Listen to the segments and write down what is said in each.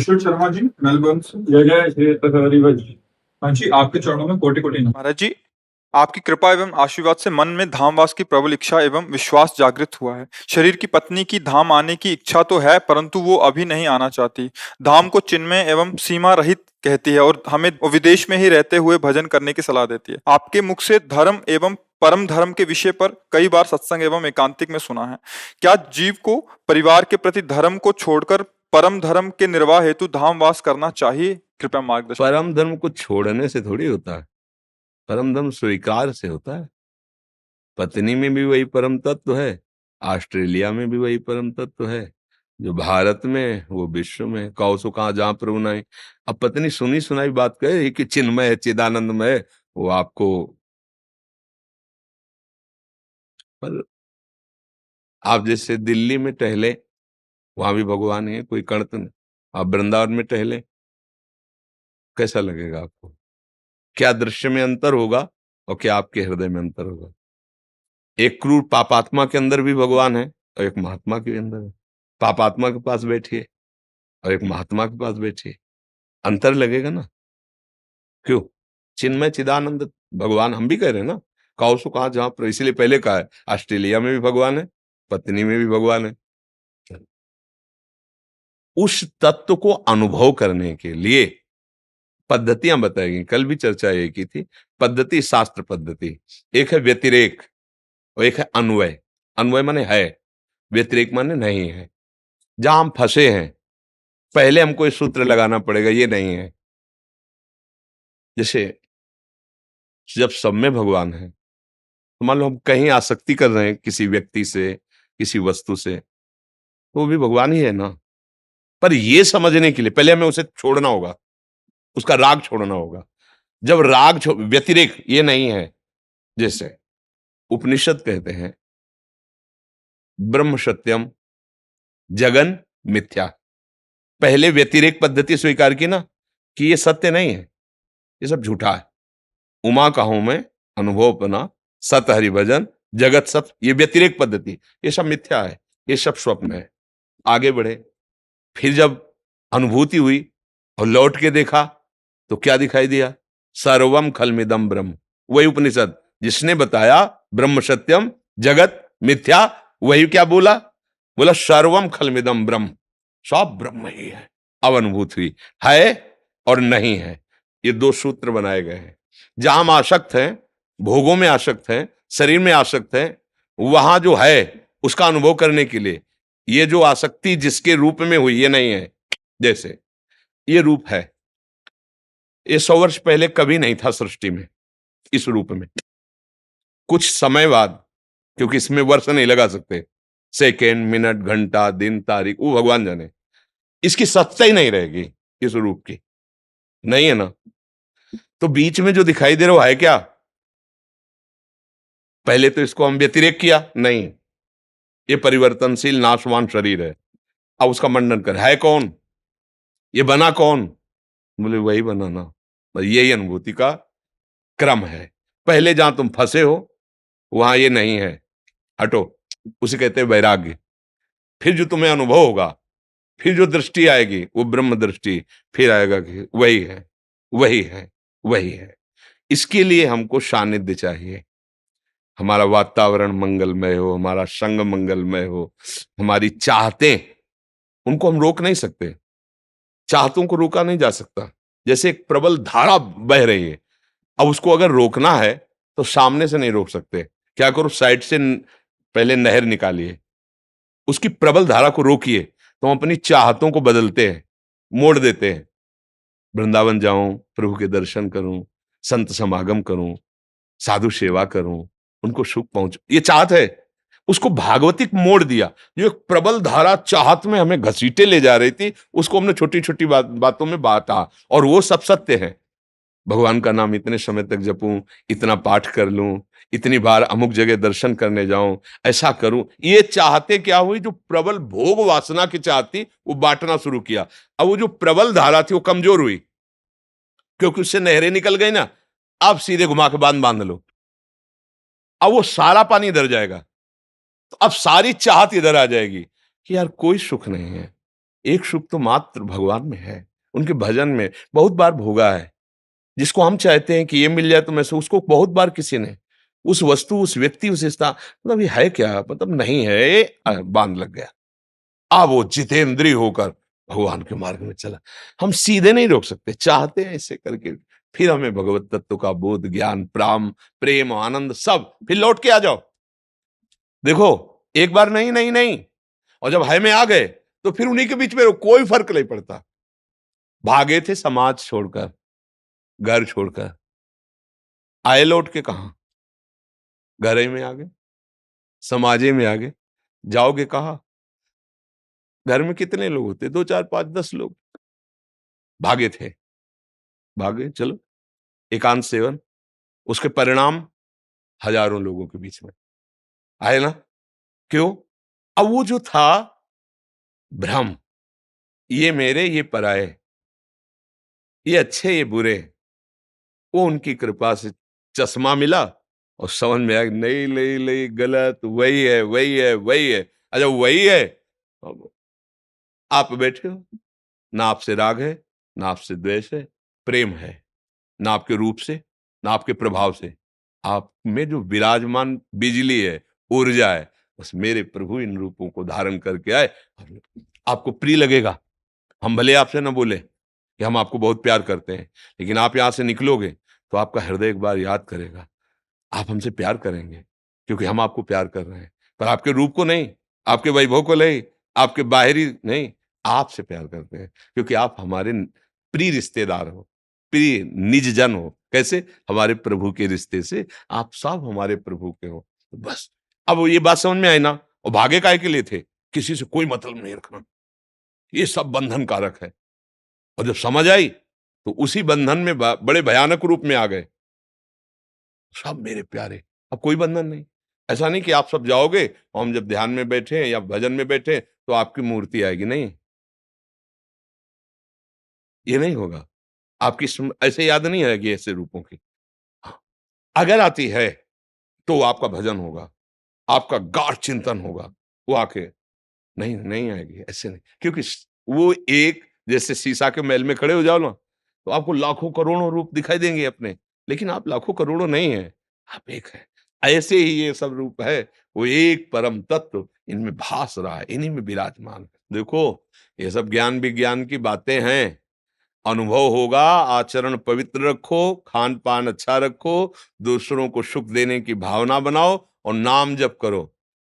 कुशल Sharma ji, Melbourne से। जय जय श्री तथारिवज। हाँ जी, आपके चरणों में कोटि कोटि नमन। महाराज जी, आपकी कृपा एवं आशीर्वाद से मन में धामवास की प्रबल इच्छा एवं विश्वास जागृत हुआ है। शरीर की पत्नी की धाम आने की इच्छा तो है, परंतु वो अभी नहीं आना चाहती। धाम को चिन्मय एवं सीमा रहित कहती है और हमें विदेश में ही रहते हुए भजन करने की सलाह देती है। आपके मुख से धर्म एवं परम धर्म के विषय पर कई बार सत्संग एवं एकांतिक में सुना है। क्या जीव को परिवार के प्रति धर्म को छोड़कर परम धर्म के निर्वाह हेतु धामवास करना चाहिए? कृपया मार्गदर्शन। परम धर्म को छोड़ने से थोड़ी होता है, परम धर्म स्वीकार से होता है। पत्नी में भी वही परम तत्व है, ऑस्ट्रेलिया में भी वही परम तत्व है, जो भारत में वो विश्व में। कौ सो कहाँ जहां प्रभु नहीं। अब पत्नी सुनी सुनाई बात कहे कि चिन्मय है, चिदानंदमय है, वो आपको। पर आप जैसे दिल्ली में टहले, वहां भी भगवान है, कोई कणतन। आप वृंदावन में टहले, कैसा लगेगा आपको? क्या दृश्य में अंतर होगा और क्या आपके हृदय में अंतर होगा? एक क्रूर पापात्मा के अंदर भी भगवान है और एक महात्मा के अंदर है। पापात्मा के पास बैठिए और एक महात्मा के पास बैठिए, अंतर लगेगा ना। क्यों? चिन्मय चिदानंद भगवान हम भी कह रहे हैं ना। कहो सो कहा जहां पर, इसीलिए पहले कहा है ऑस्ट्रेलिया में भी भगवान है, पत्नी में भी भगवान है। उस तत्व को अनुभव करने के लिए पद्धतियां बताई गई। कल भी चर्चा ये की थी। पद्धति, शास्त्र पद्धति, एक है व्यतिरेक और एक है अन्वय। अन्वय माने है, व्यतिरेक माने नहीं है। जहां हम फंसे हैं, पहले हमको ये सूत्र लगाना पड़ेगा, ये नहीं है। जैसे जब सब में भगवान है, तो मान लो हम कहीं आसक्ति कर रहे हैं किसी व्यक्ति से, किसी वस्तु से, तो वो भी भगवान ही है ना। पर ये समझने के लिए पहले हमें उसे छोड़ना होगा, उसका राग छोड़ना होगा। जब राग व्यतिरेक ये नहीं है, जैसे उपनिषद कहते हैं ब्रह्म सत्यम जगन मिथ्या। पहले व्यतिरेक पद्धति स्वीकार की ना, कि ये सत्य नहीं है, ये सब झूठा है। उमा कहूं मैं अनुभव अपना, सत हरि भजन जगत सब, ये व्यतिरेक पद्धति, ये सब मिथ्या है, ये सब स्वप्न है। आगे बढ़े, फिर जब अनुभूति हुई और लौट के देखा तो क्या दिखाई दिया? सर्वम खलमिदम ब्रह्म। वही उपनिषद जिसने बताया ब्रह्म सत्यम जगत मिथ्या, वही क्या बोला? बोला सर्वम खलमिदम ब्रह्म, सब ब्रह्म ही है। अब अनुभूति हुई, है और नहीं है, ये दो सूत्र बनाए गए हैं। जहां हम आसक्त हैं, भोगों में आसक्त हैं, शरीर में आसक्त हैं, वहां जो है उसका अनुभव करने के लिए ये जो आसक्ति जिसके रूप में हुई, ये नहीं है। जैसे ये रूप है, ये 100 वर्ष पहले कभी नहीं था सृष्टि में इस रूप में। कुछ समय बाद, क्योंकि इसमें वर्ष नहीं लगा सकते, सेकेंड मिनट घंटा दिन तारीख वो भगवान जाने, इसकी सत्ता ही नहीं रहेगी इस रूप की, नहीं है ना। तो बीच में जो दिखाई दे रहा है क्या? पहले तो इसको हम व्यतिरेक किया, नहीं, ये परिवर्तनशील नाशवान शरीर है। अब उसका मंडन कर, है कौन? ये बना कौन? बोले वही बना ना। बस यही अनुभूति का क्रम है। पहले जहां तुम फंसे हो वहां ये नहीं है, हटो, उसे कहते हैं वैराग्य। फिर जो तुम्हें अनुभव होगा, फिर जो दृष्टि आएगी वो ब्रह्म दृष्टि, फिर आएगा कि वही है, वही है, वही है। इसके लिए हमको सानिध्य चाहिए, हमारा वातावरण मंगलमय हो, हमारा संग मंगलमय हो, हमारी चाहतें, उनको हम रोक नहीं सकते, चाहतों को रोका नहीं जा सकता। जैसे एक प्रबल धारा बह रही है, अब उसको अगर रोकना है तो सामने से नहीं रोक सकते। क्या करो, साइड से पहले नहर निकालिए, उसकी प्रबल धारा को रोकिए, तो हम अपनी चाहतों को बदलते हैं, मोड़ देते हैं। वृंदावन जाऊं, प्रभु के दर्शन करूं, संत समागम करूं, साधु सेवा करूं, उनको सुख पहुंच, ये चाहत है। उसको भागवतिक मोड़ दिया। जो एक प्रबल धारा चाहत में हमें घसीटे ले जा रही थी, उसको हमने छोटी छोटी बातों में बांटा, और वो सब सत्य है। भगवान का नाम इतने समय तक जपूं, इतना पाठ कर लूं, इतनी बार अमुक जगह दर्शन करने जाऊं, ऐसा करूं, ये चाहते क्या हुई? जो प्रबल भोग वासना की चाहती वो बांटना शुरू किया। अब वो जो प्रबल धारा थी वो कमजोर हुई, क्योंकि उससे नहरें निकल गई ना। अब सीधे घुमा के बांध लो, अब वो सारा पानी इधर जाएगा, तो अब सारी चाहत इधर आ जाएगी कि यार कोई सुख नहीं है, एक सुख तो मात्र भगवान में है, उनके भजन में बहुत बार भोगा है। जिसको हम चाहते हैं कि ये मिल जाए तो मैं उसको बहुत बार किसी ने उस वस्तु, उस व्यक्ति, उस स्थान, मतलब ये है क्या, मतलब नहीं है, ये बांध लग गया। अब वो जितेंद्रिय होकर भगवान के मार्ग में चला। हम सीधे नहीं रोक सकते, चाहते हैं ऐसे करके फिर हमें भगवत तत्व का बोध, ज्ञान, प्रेम, आनंद सब, फिर लौट के आ जाओ। देखो, एक बार नहीं नहीं नहीं, और जब है में आ गए तो फिर उन्हीं के बीच में रहो, कोई फर्क नहीं पड़ता। भागे थे समाज छोड़कर, घर छोड़कर, आए लौट के कहां? घर ही में आ गए, समाजे में आ गए, जाओगे कहां? घर में कितने लोग होते? 2 4 5 10 लोग। भागे थे, भागे, चलो एकांत सेवन, उसके परिणाम हजारों लोगों के बीच में आए ना। क्यों? अब वो जो था भ्रम, ये मेरे, ये पराये, ये अच्छे, ये बुरे, वो उनकी कृपा से चश्मा मिला और समझ में आया नहीं नहीं नहीं, गलत, वही है वही है वही है। अच्छा वही है, अब आप बैठे हो, ना आपसे राग है, ना आपसे द्वेष है, प्रेम है, ना आपके रूप से, ना आपके प्रभाव से, आप में जो विराजमान बिजली है, ऊर्जा है, बस मेरे प्रभु इन रूपों को धारण करके आए। आपको प्रिय लगेगा, हम भले आपसे ना बोले कि हम आपको बहुत प्यार करते हैं, लेकिन आप यहां से निकलोगे तो आपका हृदय एक बार याद करेगा, आप हमसे प्यार करेंगे क्योंकि हम आपको प्यार कर रहे हैं, पर आपके रूप को नहीं, आपके वैभव को नहीं, आपके बाहरी नहीं, आपसे प्यार करते हैं क्योंकि आप हमारे प्रिय रिश्तेदार हो, प्रिय निज जन हो। कैसे? हमारे प्रभु के रिश्ते से आप सब हमारे प्रभु के हो। तो बस अब वो ये बात समझ में आई ना, और भागे काहे के लिए थे? किसी से कोई मतलब नहीं रखना, ये सब बंधन कारक है। और जब समझ आई तो उसी बंधन में बड़े भयानक रूप में आ गए। सब मेरे प्यारे, अब कोई बंधन नहीं। ऐसा नहीं कि आप सब जाओगे और हम जब ध्यान में बैठे हैं या भजन में बैठे हैं तो आपकी मूर्ति आएगी, नहीं, ये नहीं होगा। आपकी ऐसे याद नहीं आएगी ऐसे रूपों की। हाँ, अगर आती है तो आपका भजन होगा, आपका गाढ़ चिंतन होगा, वो आके नहीं नहीं आएगी, ऐसे नहीं, क्योंकि वो एक जैसे शीशा के महल में खड़े हो जाओ ना तो आपको लाखों करोड़ों रूप दिखाई देंगे अपने, लेकिन आप लाखों करोड़ों नहीं है, आप एक है। ऐसे ही ये सब रूप है, वो एक परम तत्व इनमें भास रहा है, इन्हीं में विराजमान है। देखो, ये सब ज्ञान विज्ञान की बातें हैं, अनुभव होगा, आचरण पवित्र रखो, खान पान अच्छा रखो, दूसरों को सुख देने की भावना बनाओ और नाम जप करो,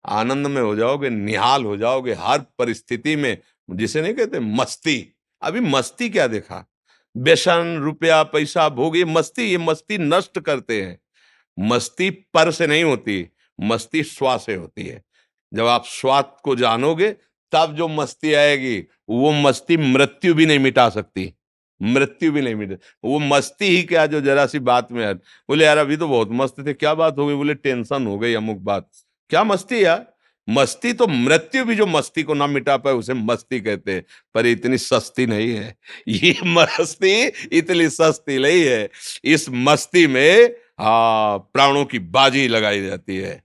आनंद में हो जाओगे, निहाल हो जाओगे हर परिस्थिति में। जिसे नहीं कहते मस्ती, अभी मस्ती क्या देखा? व्यसन, रुपया, पैसा, भोग, ये मस्ती नष्ट करते हैं। मस्ती पर से नहीं होती, मस्ती स्वा से होती है। जब आप स्वाद को जानोगे तब जो मस्ती आएगी, वो मस्ती मृत्यु भी नहीं मिटा सकती, मृत्यु भी नहीं मिटे। वो मस्ती ही क्या जो जरा सी बात में यार बोले यार अभी तो बहुत मस्त थे, क्या बात हो गई? बोले टेंशन हो गई अमुक बात। क्या मस्ती यार? मस्ती तो मृत्यु भी जो मस्ती को ना मिटा पाए उसे मस्ती कहते हैं, पर इतनी सस्ती नहीं है ये मस्ती, इतनी सस्ती नहीं है। इस मस्ती में प्राणों की बाजी लगाई जाती है,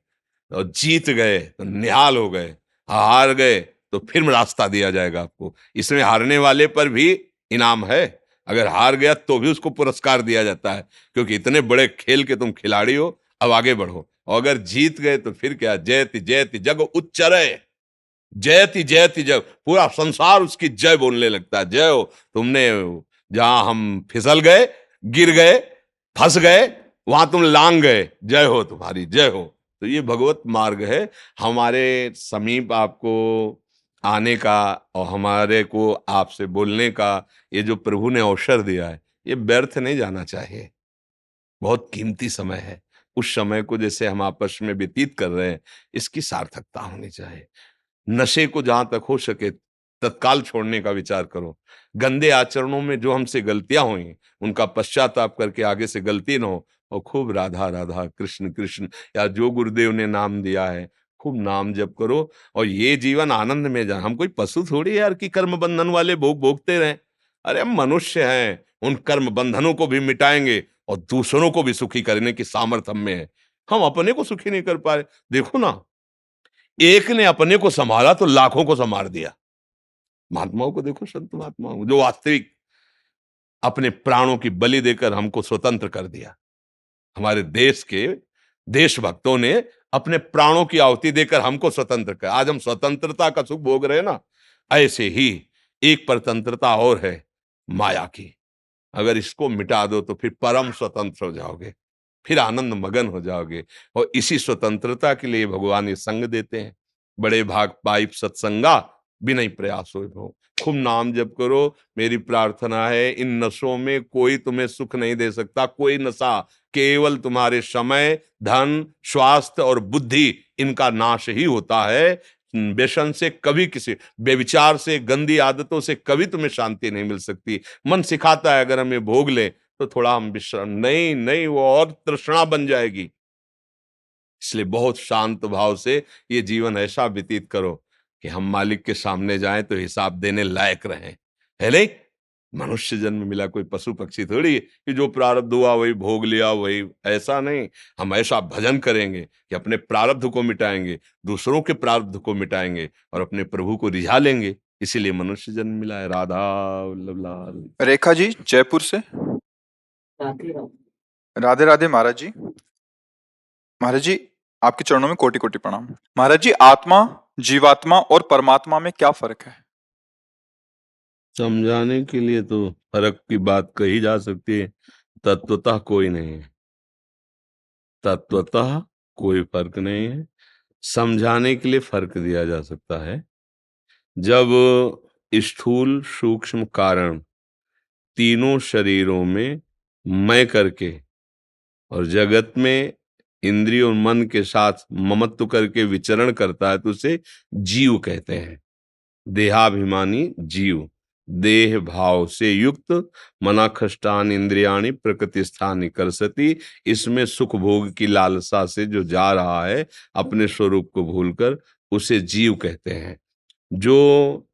और जीत गए तो निहाल हो गए, हार गए तो फिर रास्ता दिया जाएगा आपको। इसमें हारने वाले पर भी इनाम है, अगर हार गया तो भी उसको पुरस्कार दिया जाता है, क्योंकि इतने बड़े खेल के तुम खिलाड़ी हो, अब आगे बढ़ो। और अगर जीत गए तो फिर क्या, जयति जयति जग उच्चरय, जयति जयति जग, पूरा संसार उसकी जय बोलने लगता है। जय हो तुमने, जहां हम फिसल गए, गिर गए, फंस गए, वहां तुम लांग गए, जय हो तुम्हारी, जय हो। तो ये भगवत मार्ग है, हमारे समीप आपको आने का और हमारे को आपसे बोलने का, ये जो प्रभु ने अवसर दिया है, ये व्यर्थ नहीं जाना चाहिए। बहुत कीमती समय है, उस समय को जैसे हम आपस में व्यतीत कर रहे हैं, इसकी सार्थकता होनी चाहिए। नशे को जहां तक हो सके तत्काल छोड़ने का विचार करो। गंदे आचरणों में जो हमसे गलतियां हुई उनका पश्चाताप करके आगे से गलती न हो, और खूब राधा राधा कृष्ण कृष्ण, या जो गुरुदेव ने नाम दिया है खूब नाम जप करो, और ये जीवन आनंद में जा। हम कोई पशु थोड़ी यार कि कर्म बंधन वाले भोग भोगते रहें। अरे हम मनुष्य हैं, उन कर्म बंधनों को भी मिटाएंगे और दूसरों को भी सुखी करने की सामर्थ्य हम में है। हम अपने को सुखी नहीं कर पा रहे। देखो ना, एक ने अपने को संभाला तो लाखों को संभाल दिया। महात्माओं को देखो, संत महात्माओं को, जो वास्तविक अपने प्राणों की बलि देकर हमको स्वतंत्र कर दिया। हमारे देश के देशभक्तों ने अपने प्राणों की आहुति देकर हमको स्वतंत्र कर, आज हम स्वतंत्रता का सुख भोग रहे हैं ना। ऐसे ही एक परतंत्रता और है, माया की। अगर इसको मिटा दो तो फिर परम स्वतंत्र हो जाओगे, फिर आनंद मगन हो जाओगे। और इसी स्वतंत्रता के लिए भगवान ये संग देते हैं। बड़े भाग पाइप सत्संगा, बिना प्रयास हो। खूब नाम जप करो। मेरी प्रार्थना है, इन नशों में कोई तुम्हें सुख नहीं दे सकता। कोई नशा, केवल तुम्हारे समय, धन, स्वास्थ्य और बुद्धि, इनका नाश ही होता है। व्यसन से कभी, किसी व्यभिचार से, गंदी आदतों से कभी तुम्हें शांति नहीं मिल सकती। मन सिखाता है अगर हम ये भोग ले तो थोड़ा हम विश्राम, नहीं नहीं, वो और तृष्णा बन जाएगी। इसलिए बहुत शांत भाव से ये जीवन ऐसा व्यतीत करो कि हम मालिक के सामने जाएं तो हिसाब देने लायक रहें, है नहीं? मनुष्य जन्म मिला, कोई पशु पक्षी थोड़ी कि जो प्रारब्ध हुआ वही भोग लिया, वही, ऐसा नहीं। हम ऐसा भजन करेंगे कि अपने प्रारब्ध को मिटाएंगे, दूसरों के प्रारब्ध को मिटाएंगे और अपने प्रभु को रिझा लेंगे। इसीलिए मनुष्य जन्म मिला है। राधा वल्लभ लाल। रेखा जी जयपुर से। राधे राधे महाराज जी। महाराज जी आपके चरणों में कोटि कोटि प्रणाम। महाराज जी, आत्मा, जीवात्मा और परमात्मा में क्या फर्क है? समझाने के लिए तो फर्क की बात कही जा सकती है, तत्वतः कोई नहीं है। तत्वतः कोई फर्क नहीं है। समझाने के लिए फर्क दिया जा सकता है। जब स्थूल सूक्ष्म कारण तीनों शरीरों में मैं करके और जगत में इंद्रिय और मन के साथ ममत्व करके विचरण करता है तो उसे जीव कहते हैं। देहाभिमानी जीव, देह भाव से युक्त, मनाखष्टान इंद्रियाणि प्रकृति स्थानि करसति। इसमें सुख भोग की लालसा से जो जा रहा है अपने स्वरूप को भूलकर, उसे जीव कहते हैं। जो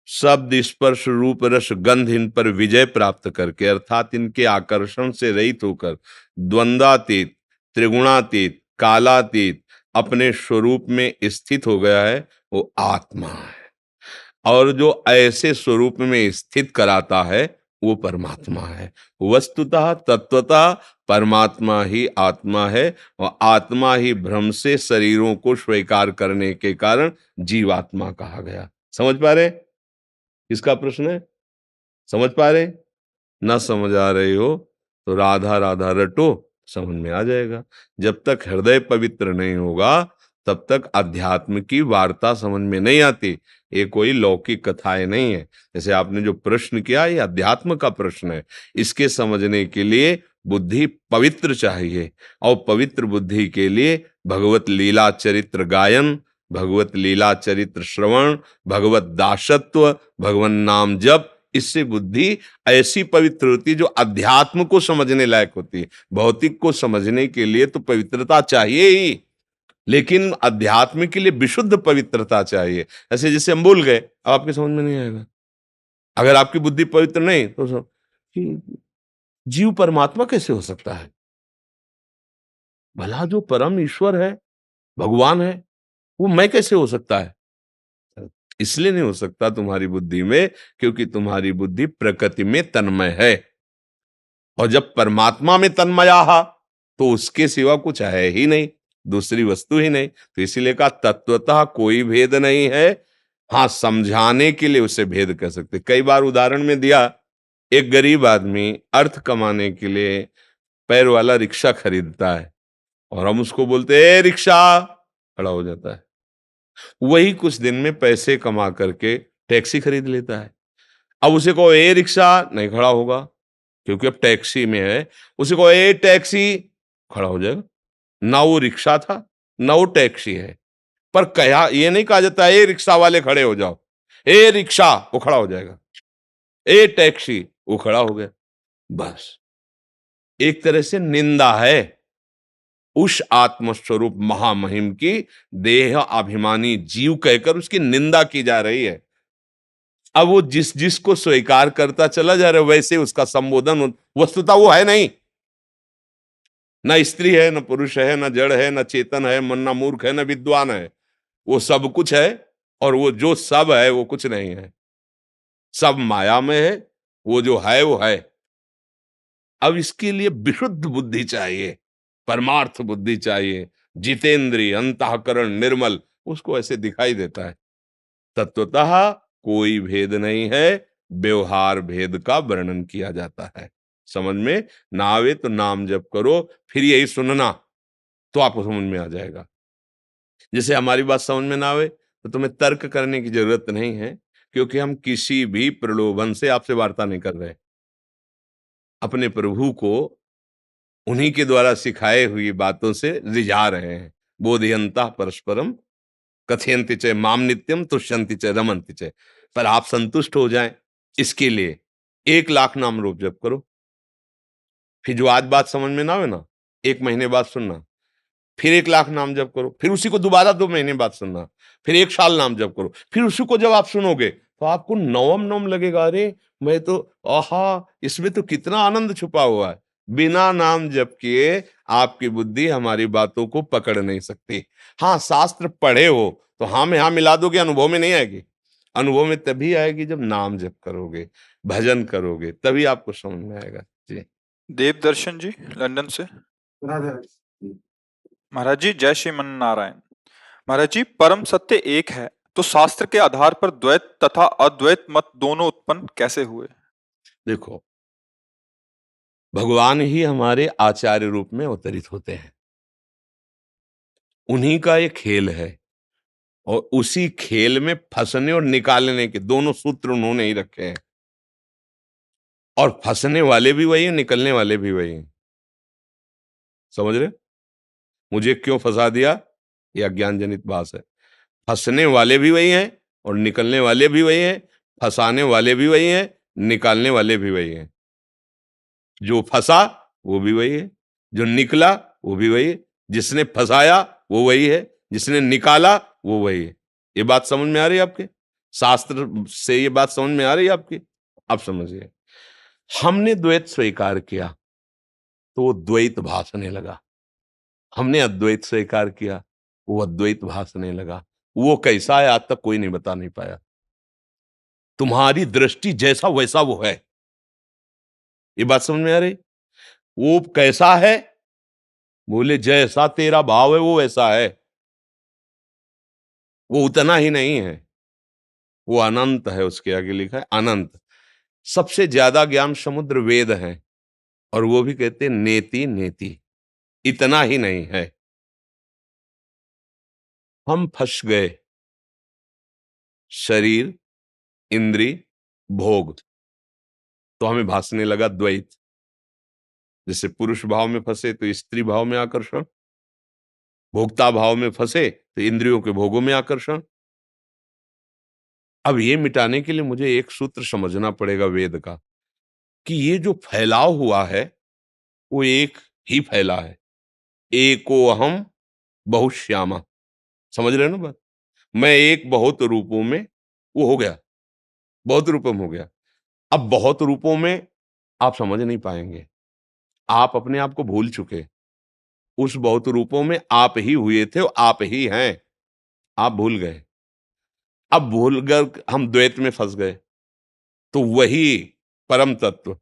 शब्द स्पर्श रूप रस गंध इन पर विजय प्राप्त करके, अर्थात इनके आकर्षण से रहित होकर, द्वंद्वातीत, त्रिगुणातीत, कालातीत अपने स्वरूप में स्थित हो गया है, वो आत्मा है। और जो ऐसे स्वरूप में स्थित कराता है वो परमात्मा है। वस्तुतः तत्वतः परमात्मा ही आत्मा है और आत्मा ही भ्रम से शरीरों को स्वीकार करने के कारण जीवात्मा कहा गया। समझ पा रहे? किसका प्रश्न है? समझ पा रहे? ना समझ आ रही हो तो राधा राधा रटो, समझ में आ जाएगा। जब तक हृदय पवित्र नहीं होगा तब तक अध्यात्म की वार्ता समझ में नहीं आती। ये कोई लौकिक कथाएं नहीं है। जैसे आपने जो प्रश्न किया, ये अध्यात्म का प्रश्न है। इसके समझने के लिए बुद्धि पवित्र चाहिए और पवित्र बुद्धि के लिए भगवत लीला चरित्र गायन, भगवत लीला चरित्र श्रवण, भगवत दासत्व, भगवान नाम जप, इससे बुद्धि ऐसी पवित्र होती है जो अध्यात्म को समझने लायक होती है। भौतिक को समझने के लिए तो पवित्रता चाहिए ही, लेकिन अध्यात्म के लिए विशुद्ध पवित्रता चाहिए। ऐसे जैसे हम भूल गए, अब आपके समझ में नहीं आएगा। अगर आपकी बुद्धि पवित्र नहीं तो कि जीव परमात्मा कैसे हो सकता है? भला जो परम ईश्वर है, भगवान है, वो मैं कैसे हो सकता है? इसलिए नहीं हो सकता तुम्हारी बुद्धि में, क्योंकि तुम्हारी बुद्धि प्रकृति में तन्मय है। और जब परमात्मा में तन्मया तो उसके सिवा कुछ है ही नहीं, दूसरी वस्तु ही नहीं। तो इसीलिए कहा तत्वतः कोई भेद नहीं है। हाँ, समझाने के लिए उसे भेद कर सकते। कई बार उदाहरण में दिया, एक गरीब आदमी अर्थ कमाने के लिए पैर वाला रिक्शा खरीदता है और हम उसको बोलते हैं रिक्शा, खड़ा हो जाता है। वही कुछ दिन में पैसे कमा करके टैक्सी खरीद लेता है। अब उसे कहो ए रिक्शा, नहीं खड़ा होगा क्योंकि अब टैक्सी में है। उसे कहो ए टैक्सी, खड़ा हो जाएगा। ना वो रिक्शा था ना वो टैक्सी है। पर कहा ये नहीं कहा जाता ए रिक्शा वाले खड़े हो जाओ, ए रिक्शा, वो खड़ा हो जाएगा, ए टैक्सी, वो खड़ा हो गया। बस एक तरह से निंदा है उस आत्मस्वरूप महामहिम की। देह अभिमानी जीव कहकर उसकी निंदा की जा रही है। अब वो जिस जिसको स्वीकार करता चला जा रहा है वैसे उसका संबोधन, वस्तुतः वो है नहीं। न स्त्री है, न पुरुष है, न जड़ है, न चेतन है, न मूर्ख है, न विद्वान है। वो सब कुछ है और वो जो सब है वो कुछ नहीं है, सब माया में है, वो जो है वो है। अब इसके लिए विशुद्ध बुद्धि चाहिए, परमार्थ बुद्धि चाहिए, जितेंद्रिय, अंतःकरण निर्मल, उसको ऐसे दिखाई देता है। तत्वतः कोई भेद नहीं है, व्यवहार भेद का वर्णन किया जाता है। समझ में ना आवे तो नाम जप करो, फिर यही सुनना, तो आपको समझ में आ जाएगा। जैसे हमारी बात समझ में ना आवे तो तुम्हें तर्क करने की जरूरत नहीं है, क्योंकि हम किसी भी प्रलोभन से आपसे वार्ता नहीं कर रहे। अपने प्रभु को उन्हीं के द्वारा सिखाए हुई बातों से रिझा रहे हैं। बोधयंता परस्परम कथयन्ति च माम नित्यम तुष्यन्ति च रमन्ति च। पर आप संतुष्ट हो जाएं, इसके लिए 1,00,000 नाम रूप जप करो। फिर जो आज बात समझ में ना आवे ना, 1 महीने बाद सुनना, फिर 1,00,000 नाम जप करो, फिर उसी को दोबारा 2 महीने बाद सुनना, फिर 1 साल नाम जप करो, फिर उसी को जब आप सुनोगे तो आपको नवम लगेगा, अरे मैं तो, आहा, इसमें तो कितना आनंद छुपा हुआ है। बिना नाम जप किए आपकी बुद्धि हमारी बातों को पकड़ नहीं सकती। हाँ, शास्त्र पढ़े हो तो हाँ में हाँ मिला दोगे, अनुभव में नहीं आएगी। अनुभव में तभी आएगी जब नाम जप करोगे, भजन करोगे, तभी आपको समझ में आएगा। जी। देवदर्शन जी लंदन से। महाराज जी जय श्रीमन नारायण। महाराज जी परम सत्य एक है, तो शास्त्र के आधार पर द्वैत तथा अद्वैत मत दोनों उत्पन्न कैसे हुए? देखो, भगवान ही हमारे आचार्य रूप में अवतरित होते हैं, उन्हीं का एक खेल है, और उसी खेल में फंसने और निकालने के दोनों सूत्र उन्होंने ही रखे हैं। और फंसने वाले भी वही हैं, निकलने वाले भी वही हैं। समझ रहे? मुझे क्यों फंसा दिया? ये अज्ञान जनित बात है। फंसने वाले भी वही हैं और निकलने वाले भी वही हैं, फंसाने वाले भी वही हैं, निकालने वाले भी वही हैं। जो फंसा वो भी वही है, जो निकला वो भी वही है, जिसने फंसाया वो वही है, जिसने निकाला वो वही है। ये बात समझ में आ रही है आपके? शास्त्र से ये बात समझ में आ रही है आपकी? आप समझिए, हमने द्वैत स्वीकार किया तो वो द्वैत भासने लगा, हमने अद्वैत स्वीकार किया वो अद्वैत भासने लगा। वो कैसा है आज तक कोई नहीं बता नहीं पाया। तुम्हारी दृष्टि जैसा वैसा वो है, ये बात समझ में आ रही? वो कैसा है? बोले जैसा तेरा भाव है वो वैसा है। वो उतना ही नहीं है, वो अनंत है। उसके आगे लिखा है अनंत। सबसे ज्यादा ज्ञान समुद्र वेद है, और वो भी कहते हैं नेति नेति, इतना ही नहीं है। हम फंस गए शरीर, इंद्री, भोग, तो हमें भासने लगा द्वैत। जैसे पुरुष भाव में फंसे तो स्त्री भाव में आकर्षण, भोक्ता भाव में फंसे तो इंद्रियों के भोगों में आकर्षण। अब ये मिटाने के लिए मुझे एक सूत्र समझना पड़ेगा वेद का, कि ये जो फैलाव हुआ है वो एक ही फैला है। एको अहम बहुश्यामा, समझ रहे हो ना बात? मैं एक बहुत रूपों में, वो हो गया, बहुत रूपों में हो गया। अब बहुत रूपों में आप समझ नहीं पाएंगे, आप अपने आप को भूल चुके। उस बहुत रूपों में आप ही हुए थे, आप ही हैं, आप भूल गए। अब भूल कर हम द्वैत में फंस गए, तो वही परम तत्व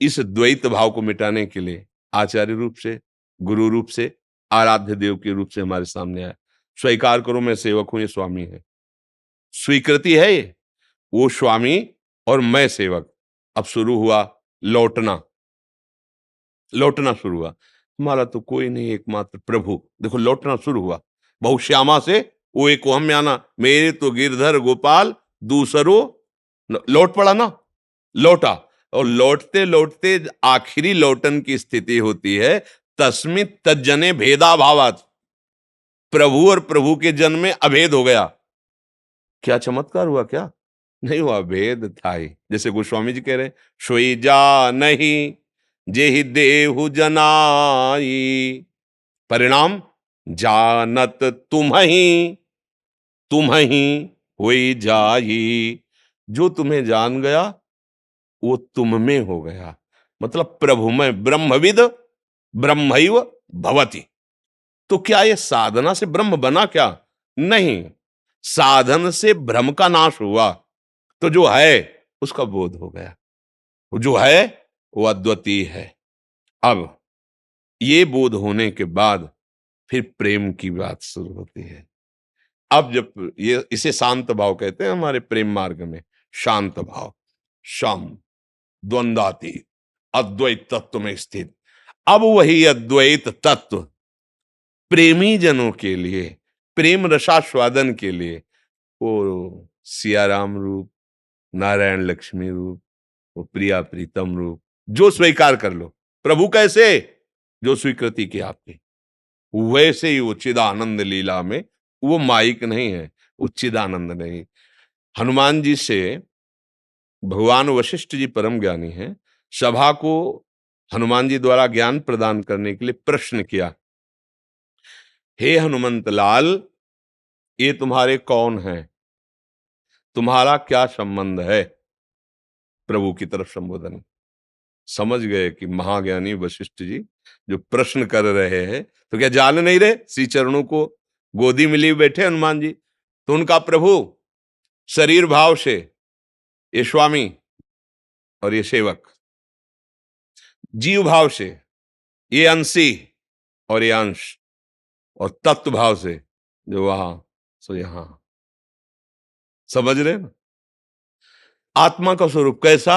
इस द्वैत भाव को मिटाने के लिए आचार्य रूप से, गुरु रूप से, आराध्य देव के रूप से हमारे सामने आया। स्वीकार करो मैं सेवक हूं, ये स्वामी है। स्वीकृति है ये, वो स्वामी और मैं सेवक। अब शुरू हुआ लौटना, लौटना शुरू हुआ। हमारा तो कोई नहीं, एकमात्र प्रभु। देखो लौटना शुरू हुआ, बहुश्यामा से वो एक हम में आना, मेरे तो गिरधर गोपाल दूसरो, लौट पड़ा ना, लौटा। और लौटते लौटते आखिरी लौटन की स्थिति होती है तस्मित तज्जने भेदा भावात, प्रभु और प्रभु के जन्म में अभेद हो गया। क्या चमत्कार हुआ? क्या नहीं हुआ? भेद था ही। जैसे गोस्वामी जी कह रहे, सोई जा नहीं जेहि देहु जनाई, परिणाम जानत तुम ही होई जाई। जो तुम्हें जान गया वो तुम में हो गया, मतलब प्रभु में। ब्रह्मविद ब्रह्मैव भवति। तो क्या ये साधना से ब्रह्म बना क्या? नहीं, साधन से भ्रम का नाश हुआ तो जो है उसका बोध हो गया। वो जो है वो अद्वितीय है। अब ये बोध होने के बाद फिर प्रेम की बात शुरू होती है। अब जब ये इसे शांत भाव कहते हैं हमारे प्रेम मार्ग में, शांत भाव, शम, द्वंद्वातीत, अद्वैत तत्व में स्थित। अब वही अद्वैत तत्व प्रेमी जनों के लिए, प्रेम रसास्वादन के लिए, वो सियाराम रूप, नारायण लक्ष्मी रूप, वो प्रिया प्रीतम रूप, जो स्वीकार कर लो। प्रभु कैसे? जो स्वीकृति की आपकी, वैसे ही वो चिदानंद लीला में, वो माइक नहीं है, वो चिदानंद नहीं। हनुमान जी से भगवान वशिष्ठ जी परम ज्ञानी हैं, सभा को हनुमान जी द्वारा ज्ञान प्रदान करने के लिए प्रश्न किया, हे हनुमंत लाल, ये तुम्हारे कौन हैं? तुम्हारा क्या संबंध है? प्रभु की तरफ संबोधन। समझ गए कि महाज्ञानी वशिष्ठ जी जो प्रश्न कर रहे हैं, तो क्या जान नहीं रहे? श्री चरणों को गोदी में लिए बैठे हनुमान जी, तो उनका प्रभु शरीर भाव से ये स्वामी और ये सेवक, जीव भाव से ये अंशी और ये अंश, और तत्व भाव से जो वहां सो यहां। समझ रहे ना? आत्मा का स्वरूप कैसा,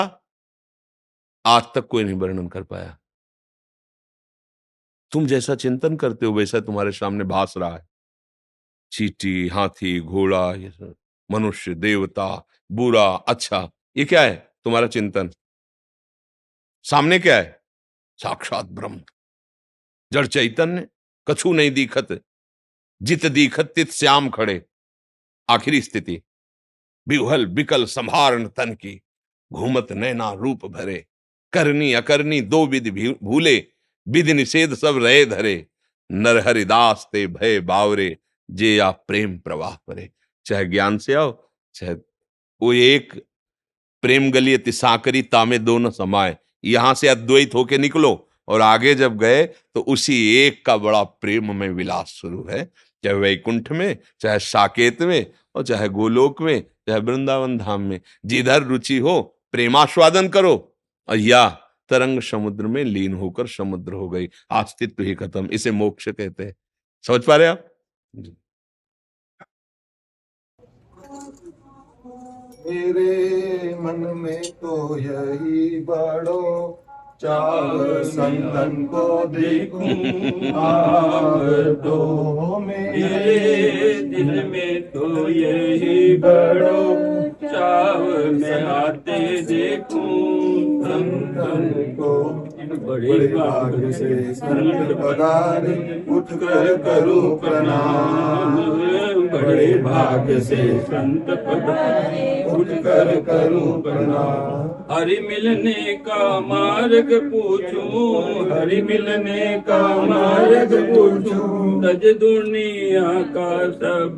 आज तक कोई नहीं वर्णन कर पाया। तुम जैसा चिंतन करते हो वैसा तुम्हारे सामने भास रहा है। चींटी, हाथी, घोड़ा, ये सब मनुष्य, देवता, बुरा, अच्छा, ये क्या है? तुम्हारा चिंतन। सामने क्या है? साक्षात ब्रह्म, जड़ चैतन्य, कछु नहीं दिखत, जित दिखत तित श्याम खड़े। आखिरी स्थिति, बिहुल बिकल संभारण तन की, घूमत नैना रूप भरे, करनी अकरनी दो विधि भूले, विधि निषेध सब रहे धरे, नर हरिदास ते भय बावरे, जे या प्रेम प्रवाह परे। चाहे ज्ञान से आओ, चाहे वो एक प्रेम गली अति साकरी तामे दोनों समाये, यहां से अद्वैत होके निकलो और आगे जब गए तो उसी एक का बड़ा प्रेम में विलास शुरू है। चाहे वैकुंठ में, चाहे साकेत में, और चाहे गोलोक में, चाहे वृंदावन धाम में, जिधर रुचि हो प्रेमास्वादन करो, और या तरंग समुद्र में लीन होकर समुद्र हो गई, अस्तित्व ही खत्म। इसे मोक्ष कहते हैं। समझ पा रहे आप? मेरे मन में तो यही बड़ो चाव, संतन को देखूं आप तो। मेरे दिल में तो यही बड़ो चाव, मैं आते देखूं संतन को। बड़े भाग से संत पधारे, उठ कर करूं प्रणाम। बड़े भाग से संत पधारे, उठ कर करूं प्रणाम। हरि मिलने का मार्ग पूछूं, हरि मिलने का मार्ग पूछूं। तज दुनिया का सब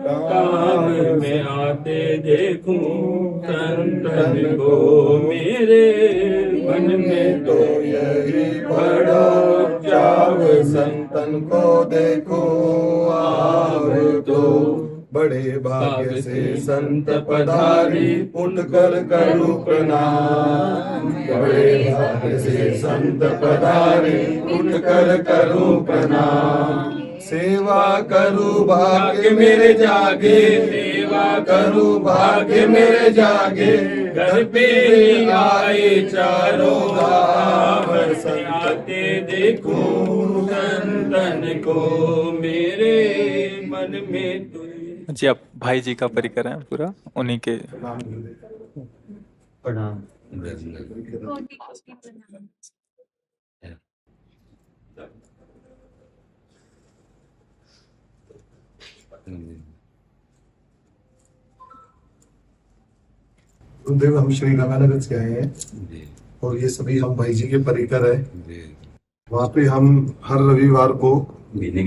काम, में आते देखूं संतन को। मेरे मन में तो यही बड़ा चाव, संतन को देखो आप तो। बड़े भाग्य से संत पधारी, उठ कर करूं प्रणाम। बड़े भाग्य से संत पधारी, उठ कर करूं प्रणाम। सेवा करूं भाग्य मेरे जागे, सेवा करूं भाग्य मेरे जागे। घर पे आए चारों धाम, आते देखूं संतन को। मेरे मन में तो जी, आप भाई जी का परिकर हैं पूरा, उन्हीं के प्रणाम। गुरुदेव, हम श्री गंगानगर से आए हैं और ये सभी हम भाई जी के परिकर है। वहाँ पे हम हर रविवार को, महीने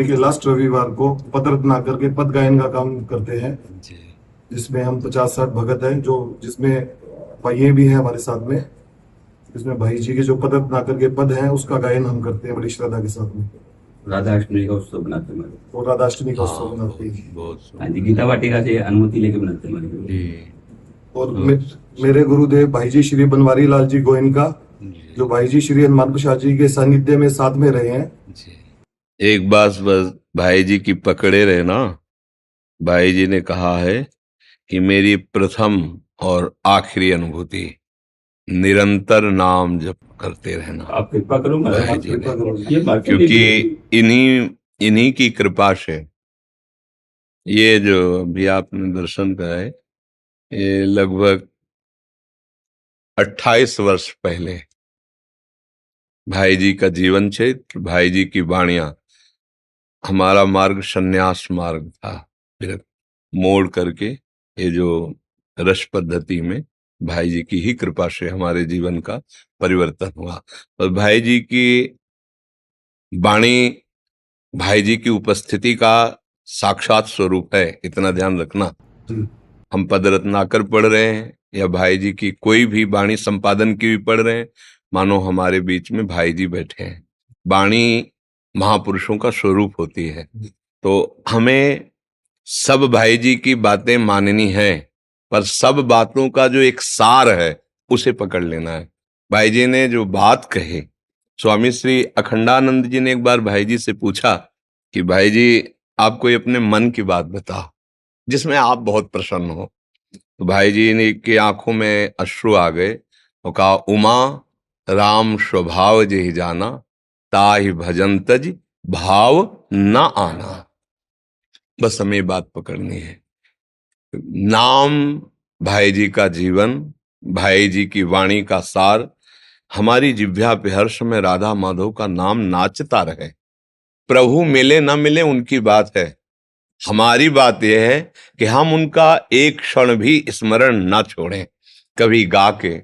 के लास्ट रविवार को पद रत्नाकर के पद गायन का काम करते हैं, जिसमें हम 50-60 भगत हैं, जो जिसमें भाइये भी हैं हमारे साथ में। इसमें भाई जी के जो पद रत्नाकर के पद हैं उसका गायन हम करते हैं बड़ी श्रद्धा के साथ में। राधा अष्टमी का उत्सव बनाते हमारे। और राधाष्टमी का उत्सव हाँ, मनाते हैं। बहुत हाँ जी, गीता वाटिका से अनुमति लेके बनाते हमारे। जी और मेरे गुरुदेव भाई जी श्री बनवारी लाल जी गोयनका, जी जो भाई जी श्री हनुमान प्रसाद जी के सानिध्य में साथ में रहे हैं। जी। एक बात बस भाई जी की पकड़े रहे ना, भाई जी ने कहा है कि मेरी प्रथम और आखिरी अनुभूति निरंतर नाम जप करते रहना। आप कृपा करो महाराज, भाई आप जी कृपा ने, करो। ये बात क्योंकि इन्हीं की कृपा से ये जो अभी आपने दर्शन कराए, ये लगभग 28 वर्ष पहले भाई जी का जीवन चरित्र, भाई जी की वाणियां। हमारा मार्ग संन्यास मार्ग था, फिर मोड़ करके ये जो रस पद्धति में भाई जी की ही कृपा से हमारे जीवन का परिवर्तन हुआ। और भाई जी की वाणी भाई जी की उपस्थिति का साक्षात स्वरूप है, इतना ध्यान रखना। हम पद रत्नाकर पढ़ रहे हैं या भाई जी की कोई भी वाणी संपादन की भी पढ़ रहे हैं, मानो हमारे बीच में भाई जी बैठे हैं। वाणी महापुरुषों का स्वरूप होती है, तो हमें सब भाई जी की बातें माननी है, पर सब बातों का जो एक सार है उसे पकड़ लेना है। भाई जी ने जो बात कही, स्वामी श्री अखंडानंद जी ने एक बार भाई जी से पूछा कि भाई जी आप कोई अपने मन की बात बताओ जिसमें आप बहुत प्रसन्न हो। तो भाई जी ने की आंखों में अश्रु आ गए और कहा, उमा राम स्वभाव जेहि जाना, ताहि भजन तज भाव न आना। बस हमें ये बात पकड़नी है। नाम भाई जी का जीवन, भाई जी की वाणी का सार, हमारी जिह्वा पे हर समय राधा माधव का नाम नाचता रहे। प्रभु मिले न मिले उनकी बात है, हमारी बात यह है कि हम उनका एक क्षण भी स्मरण ना छोड़ें। कभी गा के,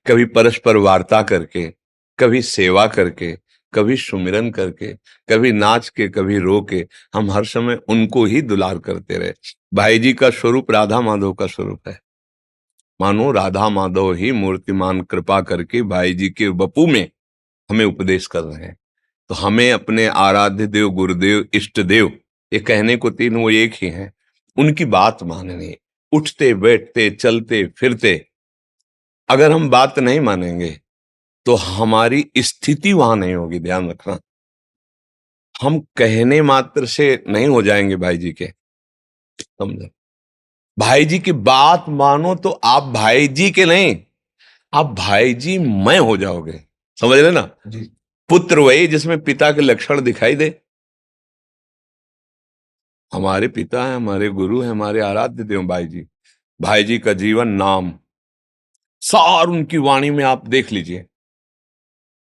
कभी परस्पर वार्ता करके, कभी सेवा करके, कभी सुमिरन करके, कभी नाच के, कभी रो के, हम हर समय उनको ही दुलार करते रहे। भाई जी का स्वरूप राधा माधव का स्वरूप है। मानो राधा माधव ही मूर्तिमान कृपा करके भाई जी के वपू में हमें उपदेश कर रहे हैं। तो हमें अपने आराध्य देव, गुरुदेव, इष्ट देव, ये कहने को तीन वो एक ही हैं, उनकी बात माननी। उठते बैठते चलते फिरते अगर हम बात नहीं मानेंगे तो हमारी स्थिति वहां नहीं होगी। ध्यान रखना, हम कहने मात्र से नहीं हो जाएंगे भाई जी के, समझो। भाई जी की बात मानो तो आप भाई जी के नहीं, आप भाई जी मैं हो जाओगे। समझ रहे ना? जी। पुत्र वही जिसमें पिता के लक्षण दिखाई दे। हमारे पिता हैं, हमारे गुरु हैं, हमारे आराध्य देव भाई जी। भाई जी का जीवन, नाम, सार उनकी वाणी में आप देख लीजिए।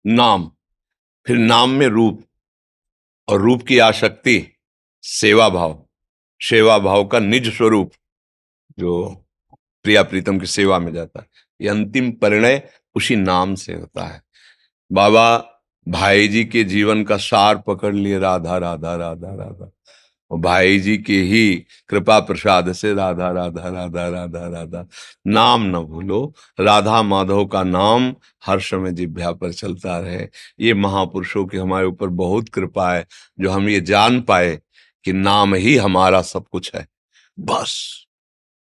नाम, फिर नाम में रूप, और रूप की आसक्ति सेवा भाव, सेवा भाव का निज स्वरूप जो प्रिया प्रीतम की सेवा में जाता है, ये अंतिम परिणय उसी नाम से होता है। बाबा भाई जी के जीवन का सार पकड़ लिए, राधा राधा राधा राधा, और भाई जी के ही कृपा प्रसाद से राधा राधा राधा राधा राधा। नाम न भूलो, राधा माधव का नाम हर समय जिह्वा पर चलता रहे। ये महापुरुषों की हमारे ऊपर बहुत कृपा है, जो हम ये जान पाए कि नाम ही हमारा सब कुछ है। बस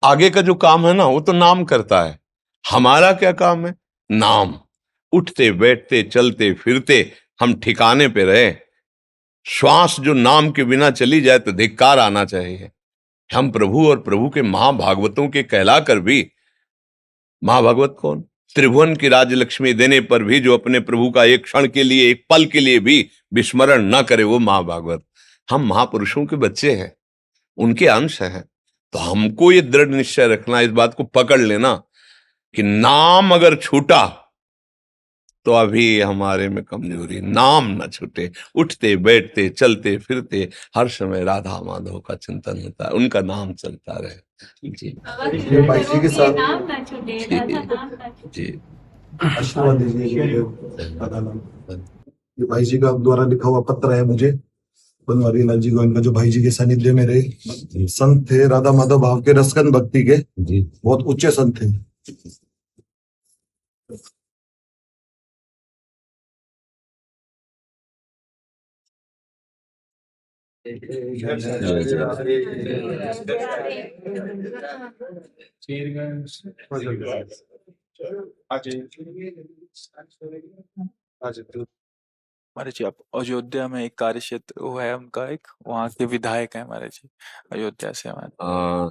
आगे का जो काम है ना, वो तो नाम करता है। हमारा क्या काम है? नाम। उठते बैठते चलते फिरते हम ठिकाने पे रहे। श्वास जो नाम के बिना चली जाए तो धिक्कार आना चाहिए। हम प्रभु और प्रभु के महाभागवतों के कहलाकर भी, महाभागवत कौन? त्रिभुवन की राज्य लक्ष्मी देने पर भी जो अपने प्रभु का एक क्षण के लिए, एक पल के लिए भी विस्मरण न करे, वो महाभागवत। हम महापुरुषों के बच्चे हैं, उनके अंश हैं। तो हमको ये दृढ़ निश्चय रखना, इस बात को पकड़ लेना कि नाम अगर छूटा तो अभी हमारे में कमजोरी। नाम न छूटे, उठते बैठते चलते फिरते हर समय राधा माधव का चिंतन होता है, उनका नाम चलता रहे। जी ये भाई जी के साथ नाम ना छूटे, राधा नाम ना छूटे। जी। आशीर्वाद दीजिए गुरुदेव राधा नाम। ये भाई जी का द्वारा लिखा हुआ पत्र है मुझे, बनवारी लाल जी गोयनका, जो भाई जी के सानिध्य में रहे। संत थे, राधा माधव भाव के, रसकन भक्ति के बहुत उच्च संत थे। महाराज जी, आप अयोध्या में एक कार्य क्षेत्र वो है उनका, एक वहाँ के विधायक है महाराज जी, अयोध्या से हमारे।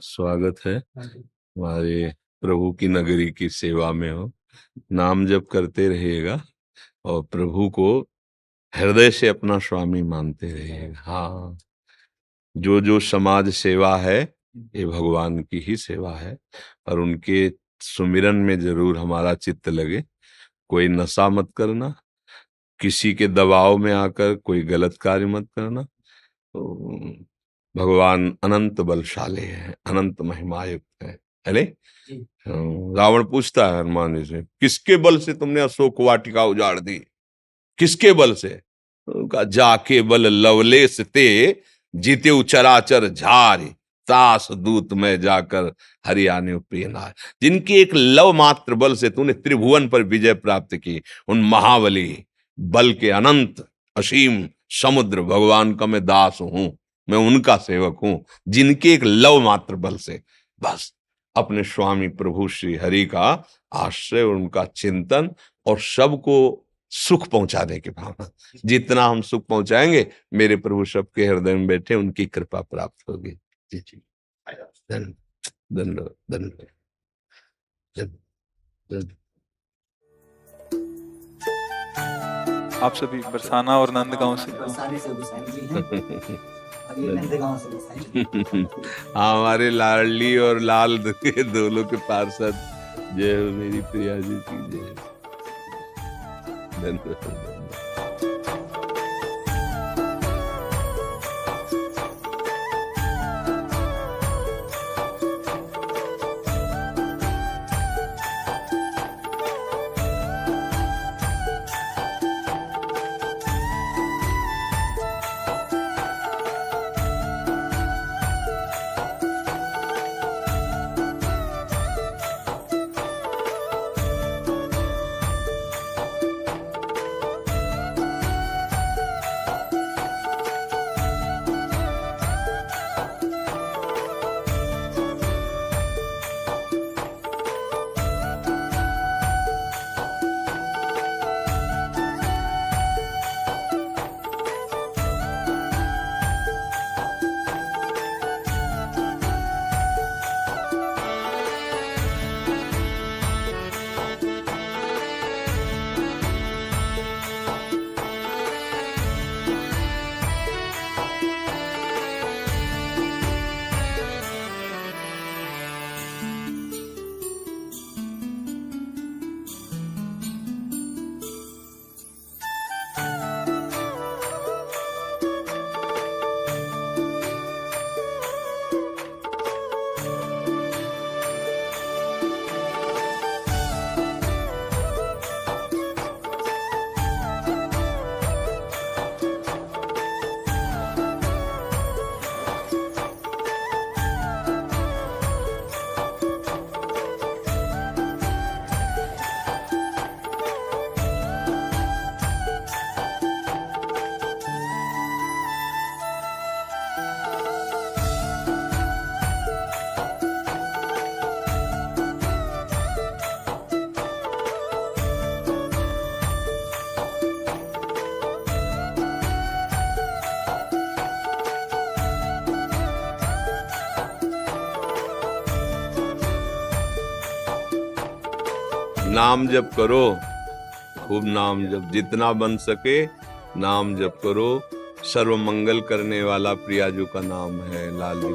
स्वागत है, हमारे प्रभु की नगरी की सेवा में हो, नाम जप करते रहिएगा और प्रभु को हृदय से अपना स्वामी मानते रहिएगा। हाँ, जो समाज सेवा है ये भगवान की ही सेवा है, और उनके सुमिरन में जरूर हमारा चित्त लगे। कोई नशा मत करना, किसी के दबाव में आकर कोई गलत कार्य मत करना। तो भगवान अनंत बलशाली है, अनंत महिमायुक्त है। अरे रावण पूछता है हनुमान जी से, किसके बल से तुमने अशोक वाटिका उजाड़ दी, किसके बल से? उनका जाके बल लवलेश ते जीते चराचर झारी, तास दूत में जाकर हरियाणे प्रिय नार। जिनके एक लव मात्र बल से तूने त्रिभुवन पर विजय प्राप्त की, उन महाबली बल के अनंत असीम समुद्र भगवान का मैं दास हूं, मैं उनका सेवक हूं, जिनके एक लव मात्र बल से बस अपने स्वामी प्रभु श्री हरि का आश्रय, उनका चिंतन और सबको सुख पहुंचाने की भावना। जितना हम सुख पहुंचाएंगे, मेरे प्रभु सबके हृदय में बैठे, उनकी कृपा प्राप्त होगी। जी जी, धन्यवाद धन्यवाद। आप सभी बरसाना और नंदगांव से। हमारे लाडली और लाल के दोनों के पार्षद, जय हो मेरी प्रिया जी की जय। धन्यवाद। नाम जप करो, खूब नाम जप, जितना बन सके नाम जप करो। सर्व मंगल करने वाला प्रियाजू का नाम है लाली।